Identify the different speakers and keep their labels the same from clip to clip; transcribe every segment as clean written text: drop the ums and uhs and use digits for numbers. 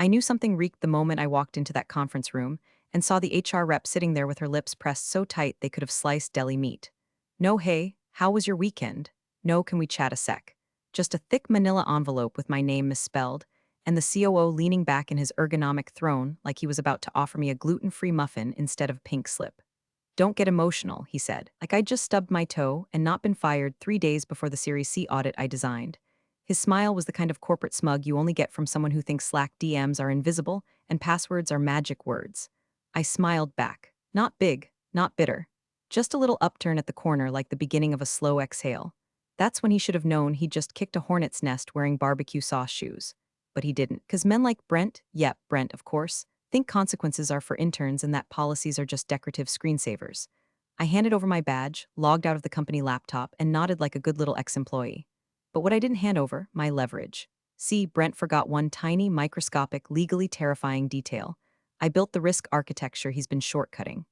Speaker 1: I knew something reeked the moment I walked into that conference room and saw the HR rep sitting there with her lips pressed so tight they could have sliced deli meat. No, hey, how was your weekend? No, can we chat a sec? Just a thick manila envelope with my name misspelled, and the COO leaning back in his ergonomic throne like he was about to offer me a gluten-free muffin instead of pink slip. Don't get emotional, he said, like I'd just stubbed my toe and not been fired 3 days before the Series C audit I designed. His smile was the kind of corporate smug you only get from someone who thinks Slack DMs are invisible and passwords are magic words. I smiled back. Not big, not bitter. Just a little upturn at the corner like the beginning of a slow exhale. That's when he should have known he'd just kicked a hornet's nest wearing barbecue sauce shoes. But he didn't, because men like Brent, yep, Brent, of course, think consequences are for interns and that policies are just decorative screensavers. I handed over my badge, logged out of the company laptop, and nodded like a good little ex-employee. But what I didn't hand over, my leverage. See, Brent forgot one tiny, microscopic, legally terrifying detail. I built the risk architecture he's been shortcutting.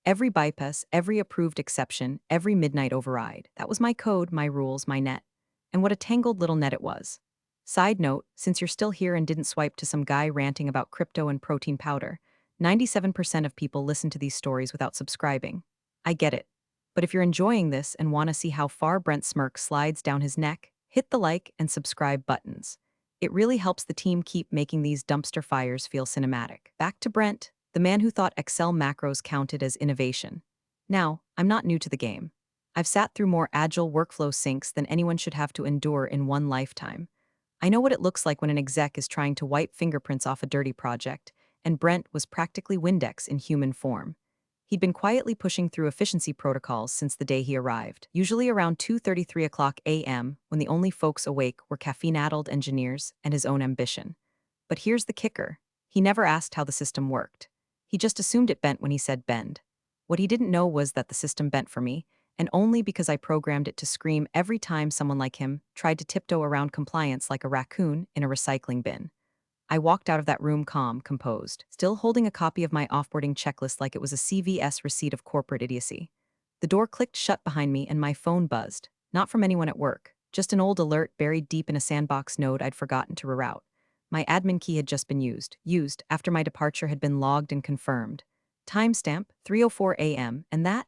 Speaker 1: Every bypass, every approved exception, every midnight override. That was my code, my rules, my net. And what a tangled little net it was. Side note, since you're still here and didn't swipe to some guy ranting about crypto and protein powder, 97% of people listen to these stories without subscribing. I get it. But if you're enjoying this and want to see how far Brent's smirk slides down his neck, hit the like and subscribe buttons. It really helps the team keep making these dumpster fires feel cinematic. Back to Brent, the man who thought Excel macros counted as innovation. Now, I'm not new to the game. I've sat through more agile workflow syncs than anyone should have to endure in one lifetime. I know what it looks like when an exec is trying to wipe fingerprints off a dirty project, and Brent was practically Windex in human form. He'd been quietly pushing through efficiency protocols since the day he arrived, usually around 2:33 o'clock a.m. when the only folks awake were caffeine-addled engineers and his own ambition. But here's the kicker. He never asked how the system worked. He just assumed it bent when he said bend. What he didn't know was that the system bent for me, and only because I programmed it to scream every time someone like him tried to tiptoe around compliance like a raccoon in a recycling bin. I walked out of that room calm, composed, still holding a copy of my offboarding checklist like it was a CVS receipt of corporate idiocy. The door clicked shut behind me and my phone buzzed, not from anyone at work, just an old alert buried deep in a sandbox node I'd forgotten to reroute. My admin key had just been used after my departure had been logged and confirmed. Timestamp, 3:04 a.m., and that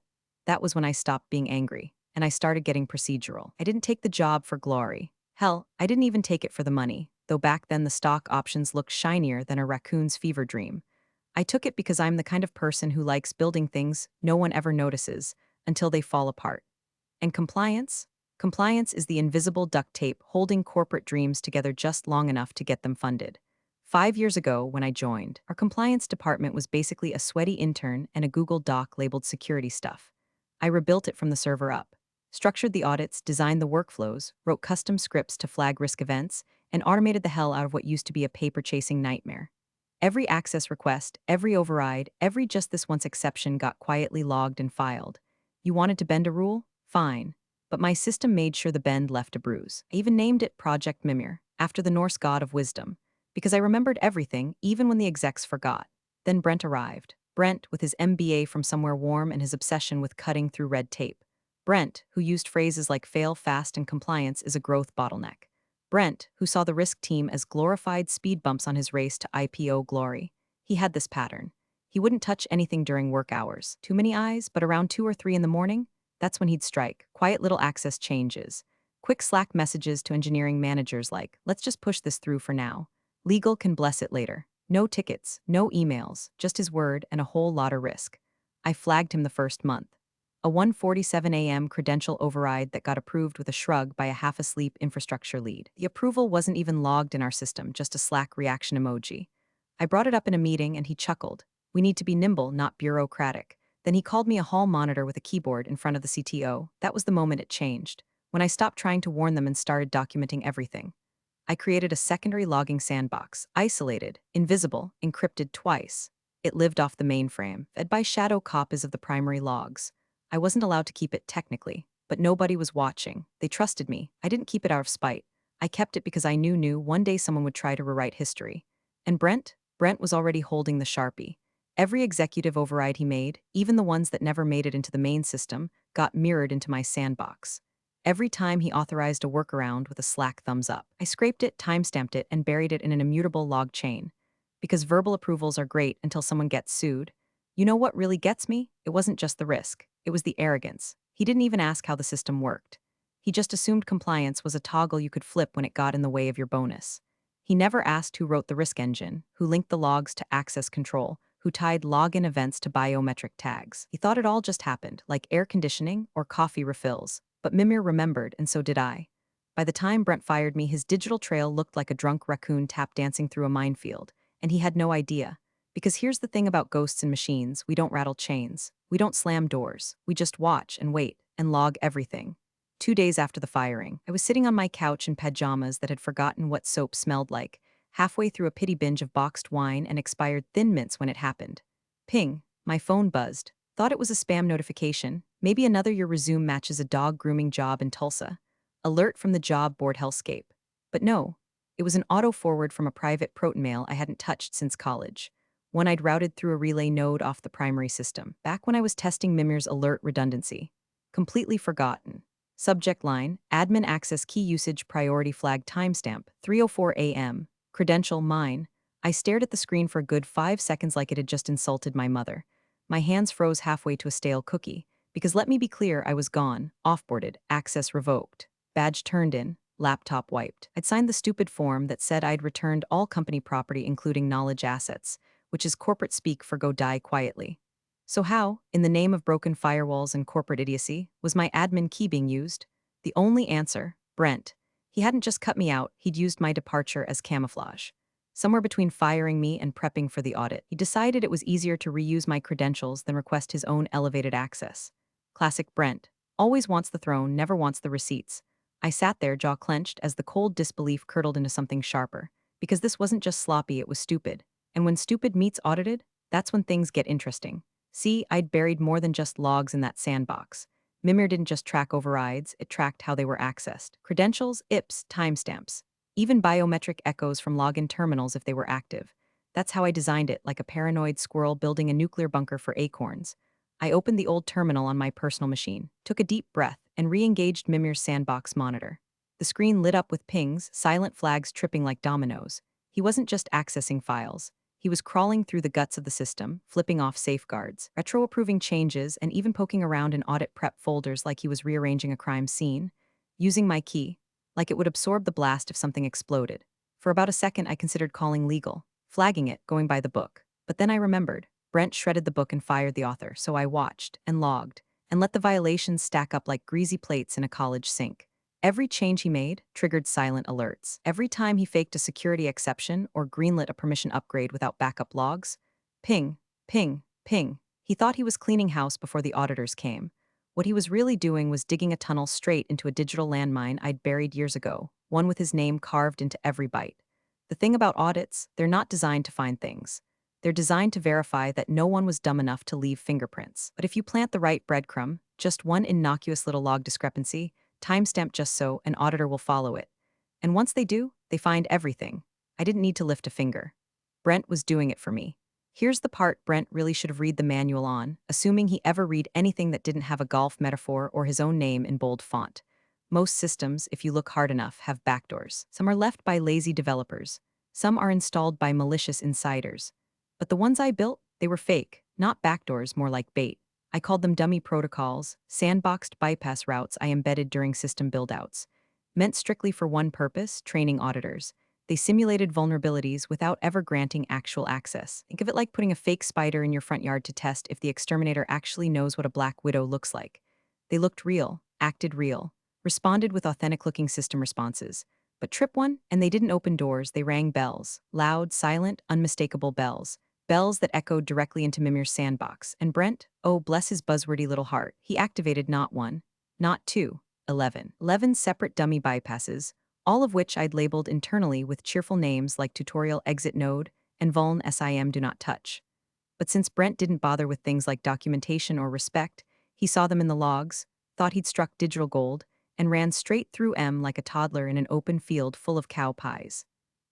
Speaker 1: was when I stopped being angry, and I started getting procedural. I didn't take the job for glory. Hell, I didn't even take it for the money, though back then the stock options looked shinier than a raccoon's fever dream. I took it because I'm the kind of person who likes building things no one ever notices until they fall apart. And compliance? Compliance is the invisible duct tape holding corporate dreams together just long enough to get them funded. 5 years ago, when I joined, our compliance department was basically a sweaty intern and a Google Doc labeled security stuff. I rebuilt it from the server up, structured the audits, designed the workflows, wrote custom scripts to flag risk events, and automated the hell out of what used to be a paper-chasing nightmare. Every access request, every override, every just this once exception got quietly logged and filed. You wanted to bend a rule? Fine. But my system made sure the bend left a bruise. I even named it Project Mimir, after the Norse god of wisdom, because I remembered everything, even when the execs forgot. Then Brent arrived. Brent, with his MBA from somewhere warm and his obsession with cutting through red tape. Brent, who used phrases like fail fast and compliance is a growth bottleneck. Brent, who saw the risk team as glorified speed bumps on his race to IPO glory. He had this pattern. He wouldn't touch anything during work hours. Too many eyes, but around 2 or 3 in the morning, that's when he'd strike. Quiet little access changes. Quick Slack messages to engineering managers like, let's just push this through for now. Legal can bless it later. No tickets, no emails, just his word and a whole lot of risk. I flagged him the first month. A 1:47 a.m. credential override that got approved with a shrug by a half-asleep infrastructure lead. The approval wasn't even logged in our system, just a Slack reaction emoji. I brought it up in a meeting and he chuckled. We need to be nimble, not bureaucratic. Then he called me a hall monitor with a keyboard in front of the CTO. That was the moment it changed. When I stopped trying to warn them and started documenting everything. I created a secondary logging sandbox, isolated, invisible, encrypted twice. It lived off the mainframe, fed by shadow copies of the primary logs. I wasn't allowed to keep it technically, but nobody was watching. They trusted me. I didn't keep it out of spite. I kept it because I knew one day someone would try to rewrite history. And Brent was already holding the Sharpie. Every executive override he made, even the ones that never made it into the main system, got mirrored into my sandbox. Every time he authorized a workaround with a Slack thumbs up, I scraped it, timestamped it, and buried it in an immutable log chain. Because verbal approvals are great until someone gets sued. You know what really gets me? It wasn't just the risk, it was the arrogance. He didn't even ask how the system worked. He just assumed compliance was a toggle you could flip when it got in the way of your bonus. He never asked who wrote the risk engine, who linked the logs to access control, who tied login events to biometric tags. He thought it all just happened, like air conditioning or coffee refills. But Mimir remembered, and so did I. By the time Brent fired me, his digital trail looked like a drunk raccoon tap dancing through a minefield, and he had no idea. Because here's the thing about ghosts and machines: we don't rattle chains, we don't slam doors, we just watch and wait and log everything. 2 days after the firing, I was sitting on my couch in pajamas that had forgotten what soap smelled like, halfway through a pity binge of boxed wine and expired Thin Mints when it happened. Ping, my phone buzzed. Thought it was a spam notification. Maybe another your resume matches a dog grooming job in Tulsa. Alert from the job board hellscape. But no, it was an auto-forward from a private proton mail I hadn't touched since college. One I'd routed through a relay node off the primary system, back when I was testing Mimir's alert redundancy. Completely forgotten. Subject line, admin access key usage priority flag timestamp, 3:04 a.m. Credential, mine. I stared at the screen for a good 5 seconds like it had just insulted my mother. My hands froze halfway to a stale cookie, because let me be clear, I was gone, offboarded, access revoked, badge turned in, laptop wiped. I'd signed the stupid form that said I'd returned all company property including knowledge assets, which is corporate speak for go die quietly. So how, in the name of broken firewalls and corporate idiocy, was my admin key being used? The only answer, Brent. He hadn't just cut me out, he'd used my departure as camouflage. Somewhere between firing me and prepping for the audit, he decided it was easier to reuse my credentials than request his own elevated access. Classic Brent. Always wants the throne, never wants the receipts. I sat there, jaw clenched, as the cold disbelief curdled into something sharper. Because this wasn't just sloppy, it was stupid. And when stupid meets audited, that's when things get interesting. See, I'd buried more than just logs in that sandbox. Mimir didn't just track overrides, it tracked how they were accessed. Credentials, IPs, timestamps. Even biometric echoes from login terminals if they were active. That's how I designed it, like a paranoid squirrel building a nuclear bunker for acorns. I opened the old terminal on my personal machine, took a deep breath, and re-engaged Mimir's sandbox monitor. The screen lit up with pings, silent flags tripping like dominoes. He wasn't just accessing files. He was crawling through the guts of the system, flipping off safeguards, retro-approving changes, and even poking around in audit prep folders like he was rearranging a crime scene. Using my key, like it would absorb the blast if something exploded. For about a second, I considered calling legal, flagging it, going by the book. But then I remembered. Brent shredded the book and fired the author, so I watched, and logged, and let the violations stack up like greasy plates in a college sink. Every change he made triggered silent alerts. Every time he faked a security exception or greenlit a permission upgrade without backup logs, ping, ping, ping. He thought he was cleaning house before the auditors came. What he was really doing was digging a tunnel straight into a digital landmine I'd buried years ago, one with his name carved into every byte. The thing about audits, they're not designed to find things. They're designed to verify that no one was dumb enough to leave fingerprints. But if you plant the right breadcrumb, just one innocuous little log discrepancy, timestamp just so, an auditor will follow it. And once they do, they find everything. I didn't need to lift a finger. Brent was doing it for me. Here's the part Brent really should have read the manual on, assuming he ever read anything that didn't have a golf metaphor or his own name in bold font. Most systems, if you look hard enough, have backdoors. Some are left by lazy developers. Some are installed by malicious insiders. But the ones I built, they were fake, not backdoors, more like bait. I called them dummy protocols, sandboxed bypass routes I embedded during system buildouts. Meant strictly for one purpose, training auditors. They simulated vulnerabilities without ever granting actual access. Think of it like putting a fake spider in your front yard to test if the exterminator actually knows what a black widow looks like. They looked real, acted real, responded with authentic-looking system responses. But trip one, and they didn't open doors, they rang bells. Loud, silent, unmistakable bells. Bells that echoed directly into Mimir's sandbox. And Brent, oh bless his buzzwordy little heart, he activated not one, not two, 11. 11 separate dummy bypasses, all of which I'd labeled internally with cheerful names like tutorial exit node and vuln sim do not touch. But since Brent didn't bother with things like documentation or respect, he saw them in the logs, thought he'd struck digital gold, and ran straight through M like a toddler in an open field full of cow pies.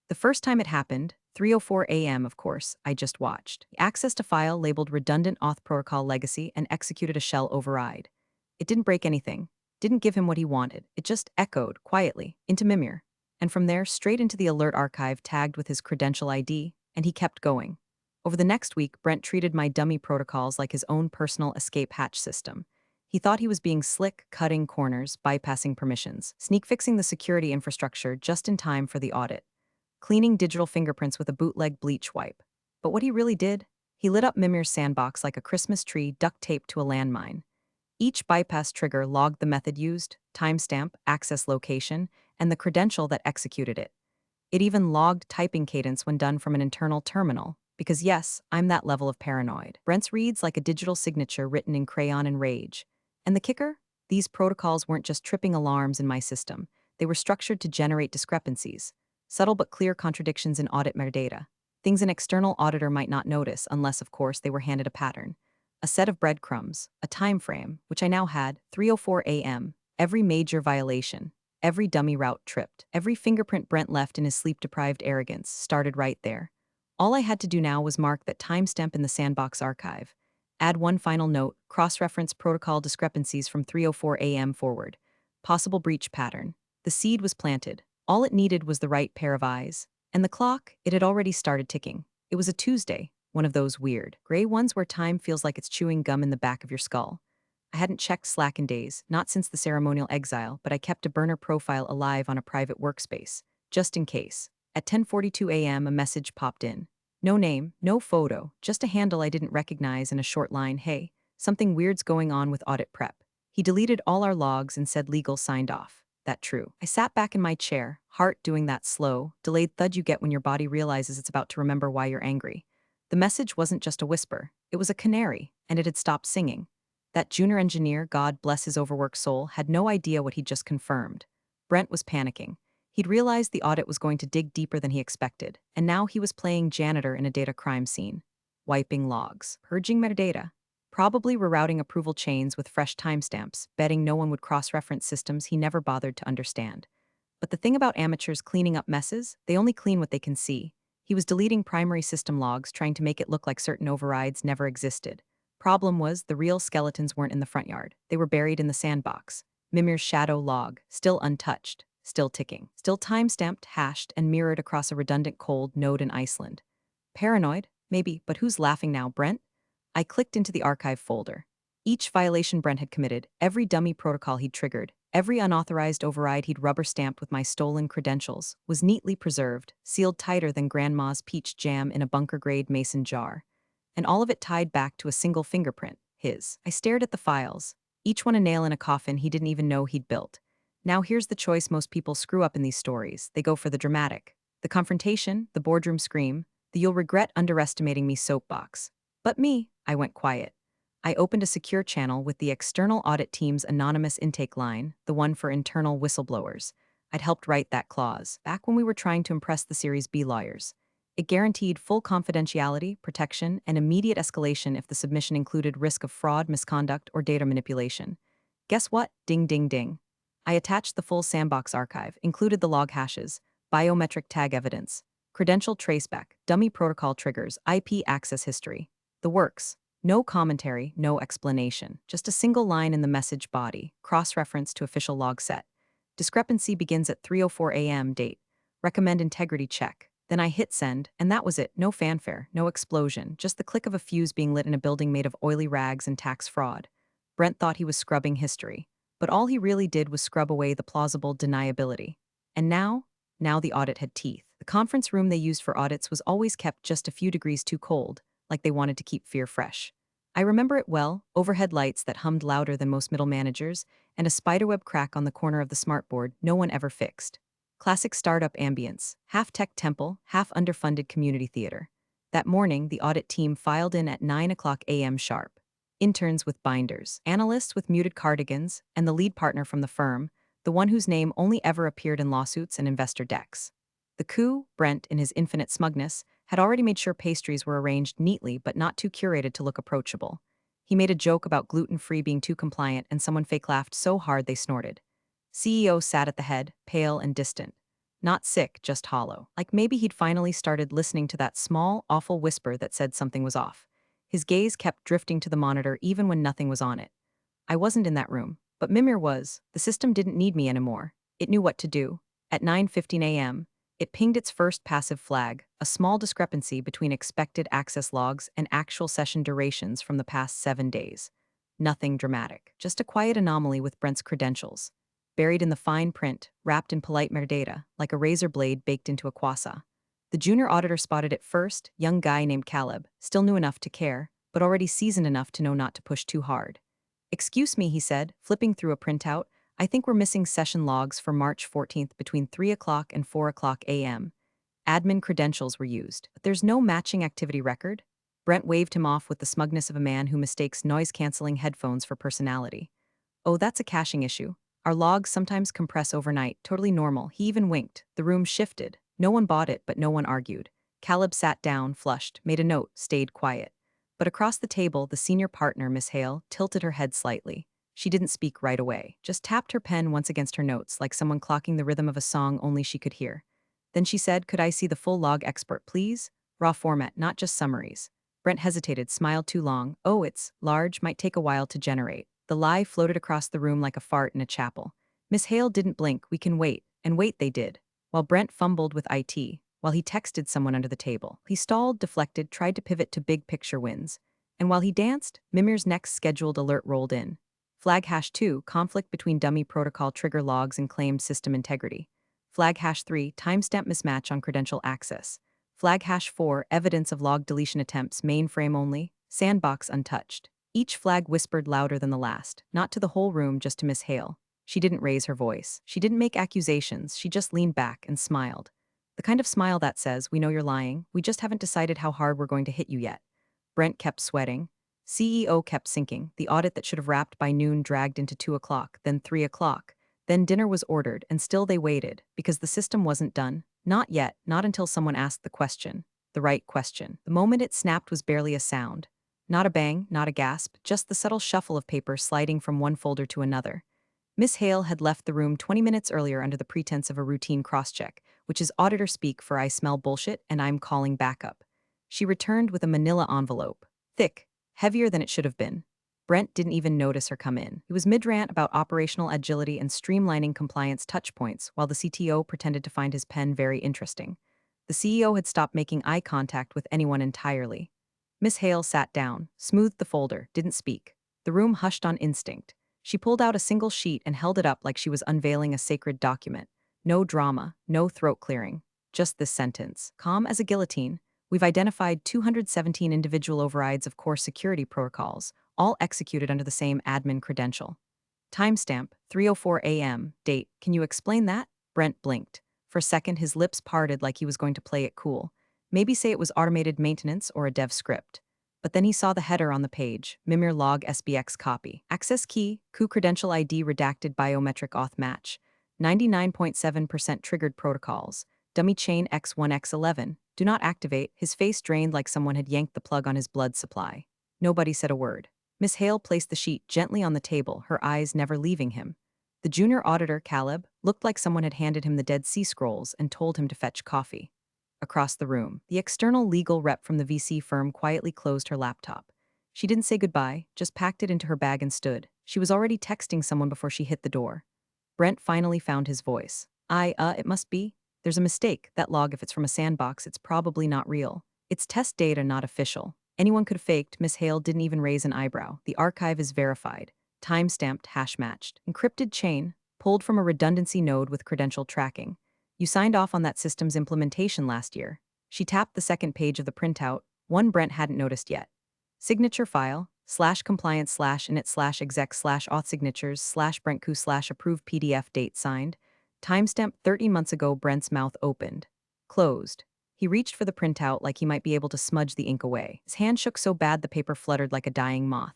Speaker 1: The first time it happened, 3:04 a.m. of course, I just watched. He accessed a file labeled redundant auth protocol legacy and executed a shell override. It didn't break anything, didn't give him what he wanted. It just echoed, quietly, into Mimir. And from there, straight into the alert archive tagged with his credential ID, and he kept going. Over the next week, Brent treated my dummy protocols like his own personal escape hatch system. He thought he was being slick, cutting corners, bypassing permissions, sneak fixing the security infrastructure just in time for the audit, cleaning digital fingerprints with a bootleg bleach wipe. But what he really did? He lit up Mimir's sandbox like a Christmas tree duct taped to a landmine. Each bypass trigger logged the method used, timestamp, access location, and the credential that executed it. It even logged typing cadence when done from an internal terminal, because yes, I'm that level of paranoid. Brent's reads like a digital signature written in crayon and rage. And the kicker? These protocols weren't just tripping alarms in my system. They were structured to generate discrepancies, subtle but clear contradictions in audit metadata, things an external auditor might not notice unless, of course, they were handed a pattern. A set of breadcrumbs, a time frame, which I now had, 3:04 a.m., every major violation, every dummy route tripped, every fingerprint Brent left in his sleep-deprived arrogance started right there. All I had to do now was mark that timestamp in the sandbox archive, add one final note, cross-reference protocol discrepancies from 3:04 a.m. forward, possible breach pattern. The seed was planted. All it needed was the right pair of eyes. And the clock, it had already started ticking. It was a Tuesday, one of those weird, gray ones where time feels like it's chewing gum in the back of your skull. I hadn't checked Slack in days, not since the ceremonial exile, but I kept a burner profile alive on a private workspace, just in case. At 10:42 a.m., a message popped in. No name, no photo, just a handle I didn't recognize and a short line, "Hey, something weird's going on with audit prep." He deleted all our logs and said legal signed off. That true. I sat back in my chair, heart doing that slow, delayed thud you get when your body realizes it's about to remember why you're angry. The message wasn't just a whisper, it was a canary, and it had stopped singing. That junior engineer, God bless his overworked soul, had no idea what he'd just confirmed. Brent was panicking. He'd realized the audit was going to dig deeper than he expected, and now he was playing janitor in a data crime scene. Wiping logs, purging metadata, probably rerouting approval chains with fresh timestamps, betting no one would cross-reference systems he never bothered to understand. But the thing about amateurs cleaning up messes, they only clean what they can see. He was deleting primary system logs, trying to make it look like certain overrides never existed. Problem was, the real skeletons weren't in the front yard. They were buried in the sandbox. Mimir's shadow log, still untouched, still ticking, still timestamped, hashed, and mirrored across a redundant cold node in Iceland. Paranoid? Maybe, but who's laughing now, Brent? I clicked into the archive folder. Each violation Brent had committed, every dummy protocol he'd triggered, every unauthorized override he'd rubber-stamped with my stolen credentials, was neatly preserved, sealed tighter than Grandma's peach jam in a bunker-grade mason jar. And all of it tied back to a single fingerprint, his. I stared at the files, each one a nail in a coffin he didn't even know he'd built. Now here's the choice most people screw up in these stories. They go for the dramatic. The confrontation, the boardroom scream, the "you'll regret underestimating me" soapbox. But me, I went quiet. I opened a secure channel with the external audit team's anonymous intake line, the one for internal whistleblowers. I'd helped write that clause, back when we were trying to impress the Series B lawyers. It guaranteed full confidentiality, protection, and immediate escalation if the submission included risk of fraud, misconduct, or data manipulation. Guess what? Ding ding ding. I attached the full sandbox archive, included the log hashes, biometric tag evidence, credential traceback, dummy protocol triggers, IP access history. The works. No commentary, no explanation. Just a single line in the message body, cross-reference to official log set. Discrepancy begins at 3:04 a.m. date. Recommend integrity check. Then I hit send, and that was it. No fanfare, no explosion, just the click of a fuse being lit in a building made of oily rags and tax fraud. Brent thought he was scrubbing history, but all he really did was scrub away the plausible deniability. And now the audit had teeth. The conference room they used for audits was always kept just a few degrees too cold, like they wanted to keep fear fresh. I remember it well, overhead lights that hummed louder than most middle managers, and a spiderweb crack on the corner of the smartboard no one ever fixed. Classic startup ambience, half tech temple, half underfunded community theater. That morning, the audit team filed in at 9 a.m. sharp. Interns with binders, analysts with muted cardigans, and the lead partner from the firm, the one whose name only ever appeared in lawsuits and investor decks. The COO, Brent, in his infinite smugness, had already made sure pastries were arranged neatly but not too curated to look approachable. He made a joke about gluten-free being too compliant, and someone fake laughed so hard they snorted. CEO sat at the head, pale and distant. Not sick, just hollow. Like maybe he'd finally started listening to that small, awful whisper that said something was off. His gaze kept drifting to the monitor even when nothing was on it. I wasn't in that room, but Mimir was. The system didn't need me anymore. It knew what to do. At 9:15 a.m., It pinged its first passive flag, a small discrepancy between expected access logs and actual session durations from the past 7 days. Nothing dramatic, just a quiet anomaly with Brent's credentials. Buried in the fine print, wrapped in polite metadata, like a razor blade baked into a quassa. The junior auditor spotted it first, young guy named Caleb, still new enough to care, but already seasoned enough to know not to push too hard. "Excuse me," he said, flipping through a printout. "I think we're missing session logs for March 14th between 3 o'clock and 4 o'clock a.m. Admin credentials were used, but there's no matching activity record." Brent waved him off with the smugness of a man who mistakes noise-canceling headphones for personality. "Oh, that's a caching issue. Our logs sometimes compress overnight, totally normal." He even winked. The room shifted. No one bought it, but no one argued. Caleb sat down, flushed, made a note, stayed quiet. But across the table, the senior partner, Miss Hale, tilted her head slightly. She didn't speak right away, just tapped her pen once against her notes, like someone clocking the rhythm of a song only she could hear. Then she said, "Could I see the full log export, please? Raw format, not just summaries." Brent hesitated, smiled too long. "Oh, it's large, might take a while to generate." The lie floated across the room like a fart in a chapel. Miss Hale didn't blink. "We can wait." And wait they did. While Brent fumbled with IT, while he texted someone under the table, he stalled, deflected, tried to pivot to big picture wins. And while he danced, Mimir's next scheduled alert rolled in. Flag hash 2, conflict between dummy protocol trigger logs and claimed system integrity. Flag hash 3, timestamp mismatch on credential access. Flag hash 4, evidence of log deletion attempts, mainframe only, sandbox untouched. Each flag whispered louder than the last, not to the whole room, just to Miss Hale. She didn't raise her voice. She didn't make accusations. She just leaned back and smiled. The kind of smile that says, "We know you're lying. We just haven't decided how hard we're going to hit you yet." Brent kept sweating. CEO kept sinking. The audit that should have wrapped by noon dragged into 2 o'clock, then 3 o'clock. Then dinner was ordered, and still they waited, because the system wasn't done. Not yet, not until someone asked the question. The right question. The moment it snapped was barely a sound. Not a bang, not a gasp, just the subtle shuffle of paper sliding from one folder to another. Miss Hale had left the room 20 minutes earlier under the pretense of a routine cross-check, which is auditor speak for "I smell bullshit and I'm calling backup." She returned with a manila envelope. Thick, heavier than it should have been. Brent didn't even notice her come in. He was mid-rant about operational agility and streamlining compliance touchpoints, while the CTO pretended to find his pen very interesting. The CEO had stopped making eye contact with anyone entirely. Miss Hale sat down, smoothed the folder, didn't speak. The room hushed on instinct. She pulled out a single sheet and held it up like she was unveiling a sacred document. No drama, no throat clearing. Just this sentence, calm as a guillotine. "We've identified 217 individual overrides of core security protocols, all executed under the same admin credential. Timestamp, 3:04 a.m. Date, can you explain that?" Brent blinked. For a second, his lips parted like he was going to play it cool. Maybe say it was automated maintenance or a dev script. But then he saw the header on the page, Mimir log SBX copy. Access key, coup credential ID redacted biometric auth match. 99.7% triggered protocols. Dummy chain X1 X11. Do not activate. His face drained like someone had yanked the plug on his blood supply. Nobody said a word. Miss Hale placed the sheet gently on the table, her eyes never leaving him. The junior auditor, Caleb, looked like someone had handed him the Dead Sea Scrolls and told him to fetch coffee. Across the room, the external legal rep from the VC firm quietly closed her laptop. She didn't say goodbye, just packed it into her bag and stood. She was already texting someone before she hit the door. Brent finally found his voice. It must be. There's a mistake. That log, if it's from a sandbox, it's probably not real. It's test data, not official. Anyone could have faked." Miss Hale didn't even raise an eyebrow. "The archive is verified. Time-stamped, hash-matched. Encrypted chain, pulled from a redundancy node with credential tracking. You signed off on that system's implementation last year." She tapped the second page of the printout, one Brent hadn't noticed yet. "Signature file, /compliance/init/exec/auth signatures/brentq/approved PDF date signed. Timestamp 30 months ago." Brent's mouth opened. Closed. He reached for the printout like he might be able to smudge the ink away. His hand shook so bad the paper fluttered like a dying moth.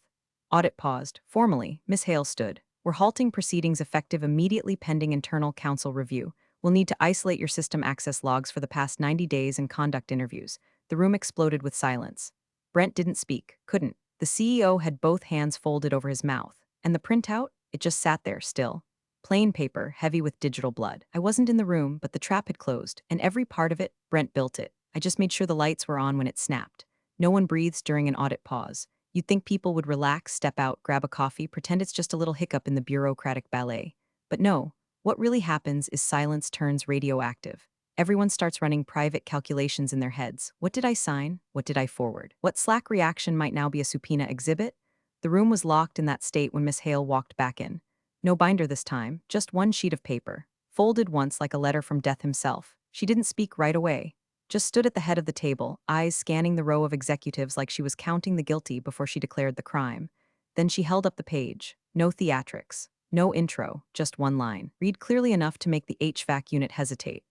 Speaker 1: Audit paused. Formally, Miss Hale stood. "We're halting proceedings effective immediately pending internal counsel review. We'll need to isolate your system access logs for the past 90 days and conduct interviews." The room exploded with silence. Brent didn't speak, couldn't. The CEO had both hands folded over his mouth. And the printout? It just sat there, still. Plain paper, heavy with digital blood. "I wasn't in the room, but the trap had closed, and every part of it, Brent built it. I just made sure the lights were on when it snapped. No one breathes during an audit pause. You'd think people would relax, step out, grab a coffee, pretend it's just a little hiccup in the bureaucratic ballet. But no, what really happens is silence turns radioactive. Everyone starts running private calculations in their heads. What did I sign? What did I forward? What Slack reaction might now be a subpoena exhibit? The room was locked in that state when Miss Hale walked back in. No binder this time, just one sheet of paper, folded once like a letter from Death himself. She didn't speak right away, just stood at the head of the table, eyes scanning the row of executives like she was counting the guilty before she declared the crime. Then she held up the page. No theatrics. No intro, just one line. Read clearly enough to make the HVAC unit hesitate.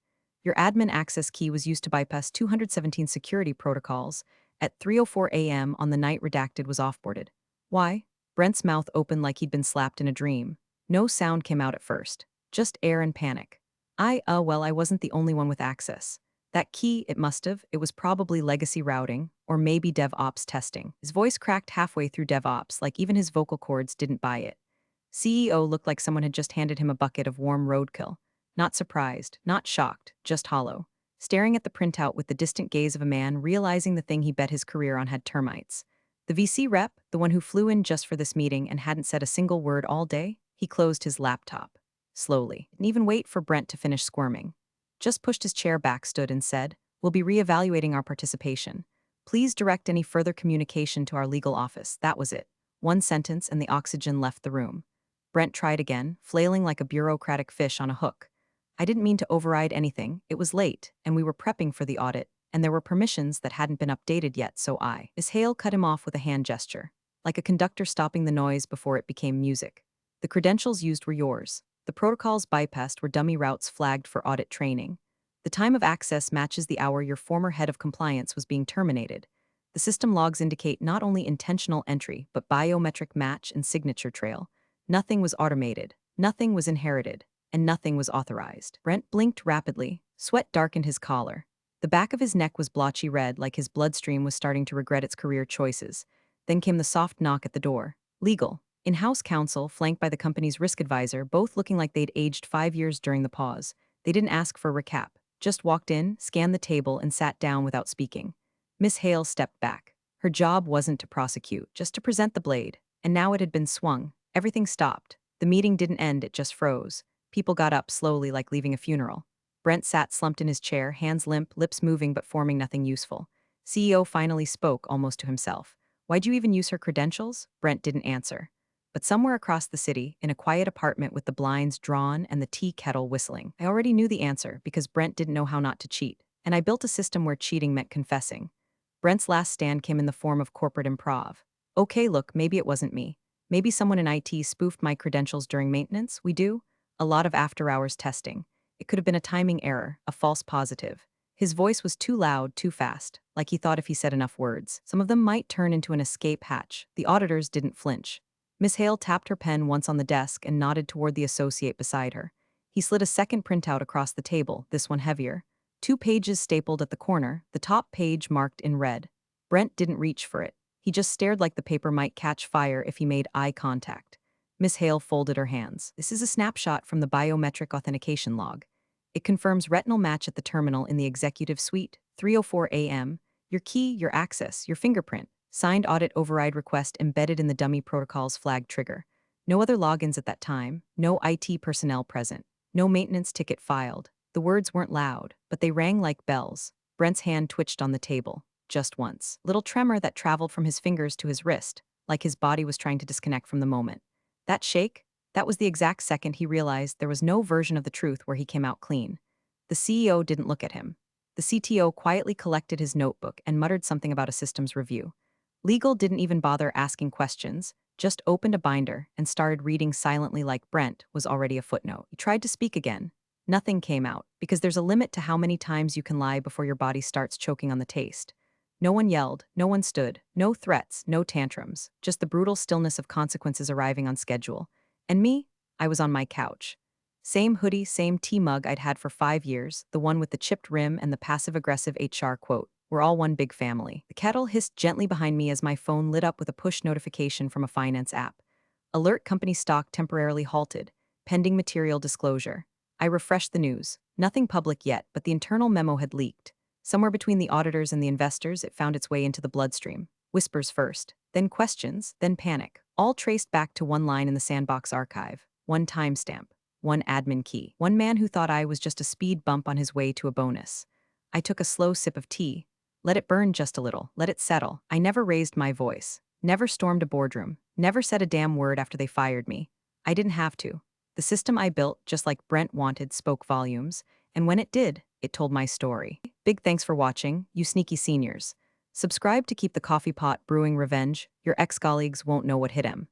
Speaker 1: Your admin access key was used to bypass 217 security protocols at 3:04 a.m. on the night redacted was offboarded. Why? Brent's mouth opened like he'd been slapped in a dream. No sound came out at first, just air and panic. Well, I wasn't the only one with access. That key, it was probably legacy routing, or maybe DevOps testing. His voice cracked halfway through DevOps, like even his vocal cords didn't buy it. CEO looked like someone had just handed him a bucket of warm roadkill. Not surprised, not shocked, just hollow. Staring at the printout with the distant gaze of a man realizing the thing he bet his career on had termites. The VC rep, the one who flew in just for this meeting and hadn't said a single word all day, he closed his laptop. Slowly. Didn't even wait for Brent to finish squirming. Just pushed his chair back, stood and said, "We'll be re-evaluating our participation. Please direct any further communication to our legal office." That was it. One sentence and the oxygen left the room. Brent tried again, flailing like a bureaucratic fish on a hook. "I didn't mean to override anything. It was late, and we were prepping for the audit, and there were permissions that hadn't been updated yet, so I." Miss Hale cut him off with a hand gesture, like a conductor stopping the noise before it became music. "The credentials used were yours. The protocols bypassed were dummy routes flagged for audit training. The time of access matches the hour your former head of compliance was being terminated. The system logs indicate not only intentional entry, but biometric match and signature trail. Nothing was automated, nothing was inherited, and nothing was authorized." Brent blinked rapidly. Sweat darkened his collar. The back of his neck was blotchy red, like his bloodstream was starting to regret its career choices. Then came the soft knock at the door. Legal. In-house counsel, flanked by the company's risk advisor, both looking like they'd aged 5 years during the pause. They didn't ask for a recap, just walked in, scanned the table, and sat down without speaking. Miss Hale stepped back. Her job wasn't to prosecute, just to present the blade. And now it had been swung. Everything stopped. The meeting didn't end, it just froze. People got up slowly, like leaving a funeral. Brent sat slumped in his chair, hands limp, lips moving but forming nothing useful. CEO finally spoke, almost to himself. "Why'd you even use her credentials?" Brent didn't answer. But somewhere across the city, in a quiet apartment with the blinds drawn and the tea kettle whistling, I already knew the answer because Brent didn't know how not to cheat. And I built a system where cheating meant confessing. Brent's last stand came in the form of corporate improv. "Okay, look, maybe it wasn't me. Maybe someone in IT spoofed my credentials during maintenance. We do a lot of after-hours testing. It could have been a timing error, a false positive." His voice was too loud, too fast, like he thought if he said enough words, some of them might turn into an escape hatch. The auditors didn't flinch. Miss Hale tapped her pen once on the desk and nodded toward the associate beside her. He slid a second printout across the table, this one heavier. 2 pages stapled at the corner, the top page marked in red. Brent didn't reach for it. He just stared like the paper might catch fire if he made eye contact. Miss Hale folded her hands. "This is a snapshot from the biometric authentication log. It confirms retinal match at the terminal in the executive suite, 3:04 a.m. Your key, your access, your fingerprint. Signed audit override request embedded in the dummy protocol's flag trigger. No other logins at that time, no IT personnel present, no maintenance ticket filed." The words weren't loud, but they rang like bells. Brent's hand twitched on the table, just once. Little tremor that traveled from his fingers to his wrist, like his body was trying to disconnect from the moment. That shake, that was the exact second he realized there was no version of the truth where he came out clean. The CEO didn't look at him. The CTO quietly collected his notebook and muttered something about a systems review. Legal didn't even bother asking questions, just opened a binder and started reading silently like Brent was already a footnote. He tried to speak again. Nothing came out, because there's a limit to how many times you can lie before your body starts choking on the taste. No one yelled, no one stood, no threats, no tantrums, just the brutal stillness of consequences arriving on schedule. And me? I was on my couch. Same hoodie, same tea mug I'd had for 5 years, the one with the chipped rim and the passive-aggressive HR quote. "We're all one big family." The kettle hissed gently behind me as my phone lit up with a push notification from a finance app. Alert: company stock temporarily halted, pending material disclosure. I refreshed the news. Nothing public yet, but the internal memo had leaked. Somewhere between the auditors and the investors, it found its way into the bloodstream. Whispers first, then questions, then panic, all traced back to one line in the sandbox archive, one timestamp. one admin key. One man who thought I was just a speed bump on his way to a bonus. I took a slow sip of tea. Let it burn just a little, let it settle. I never raised my voice, never stormed a boardroom, never said a damn word after they fired me. I didn't have to. The system I built, just like Brent wanted, spoke volumes, and when it did, it told my story. Big thanks for watching, you sneaky seniors. Subscribe to keep the coffee pot brewing revenge. Your ex-colleagues won't know what hit him.